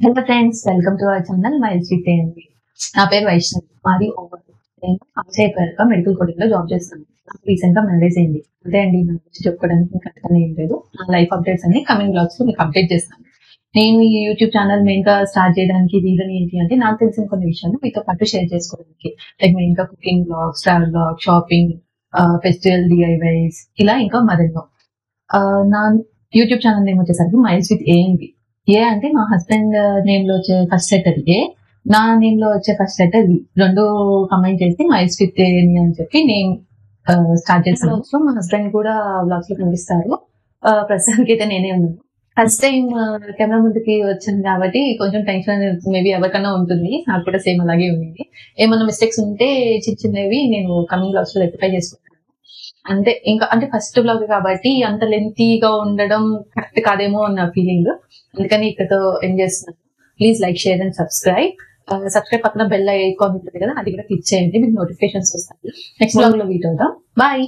Hello friends, welcome to our channel miles with ANV. నా పేరు వైష్ణవి. మాది ఓవర్. నేను అయిపోయాక మెడికల్ కోడింగ్ లో జాబ్ చేస్తాను. నాకు రీసెంట్ గా మ్యారేజ్ అయింది. అదే అండి, నా గురించి చెప్పుకోవడానికి మీకు అంతకన్నా ఏం లేదు. నా లైఫ్ అప్డేట్స్ అన్ని కమింగ్ బ్లాగ్స్ లో మీకు అప్డేట్ చేస్తాను. నేను ఈ యూట్యూబ్ ఛానల్ మెయిన్ గా స్టార్ట్ చేయడానికి రీజన్ ఏంటి అంటే, నాకు తెలిసిన కొన్ని విషయాలు మీతో పాటు షేర్ చేసుకోవడానికి. లైక్ మెయిన్ గా cooking blogs, travel blog, shopping, festival DIYs, ఇలా ఇంకా మరెన్నో. నా యూట్యూబ్ ఛానల్ నేమ్ వచ్చేసరికి మైల్స్ విత్ ఏఎన్వి. ఏ అంటే మా హస్బెండ్ నేమ్ లో వచ్చే ఫస్ట్ లెటర్ ఏ, నా నేమ్ లో వచ్చే ఫస్ట్ లెటర్ వి, రెండు కంబైన్ చేసి మైల్స్ విత్ ఏఎన్వి అని చెప్పి నేను స్టార్ట్ చేశాను. సో మా హస్బెండ్ కూడా బ్లాగ్స్ లో కనిపిస్తారు. ప్రస్తుతానికి అయితే నేనే ఉన్నాను. ఫస్ట్ టైం కెమెరా ముందుకి వచ్చాను కాబట్టి కొంచెం టెన్షన్ మేబీ ఎవరికన్నా ఉంటుంది. నాకు కూడా సేమ్ అలాగే ఉంది. ఏమన్నా మిస్టేక్స్ ఉంటే చిన్న చిన్నవి నేను కమింగ్ బ్లాగ్స్ లో రెక్టిఫై చేసుకుంటాను. అంటే ఇంకా అంటే ఫస్ట్ బ్లాగ్ కాబట్టి అంత లెంతీగా ఉండడం కరెక్ట్ కాదేమో అన్న ఫీలింగ్. అందుకని ఇక్కడతో ఎండ్ చేస్తున్నాను. Please like, share and subscribe. Subscribe పక్కన బెల్ ఐకాన్ ఉంటుంది కదా, అది కూడా క్లిక్ చేయండి, మీకు నోటిఫికేషన్స్ వస్తాయి. నెక్స్ట్ బ్లాగ్ లో మీట్ అవుతాం. బాయ్.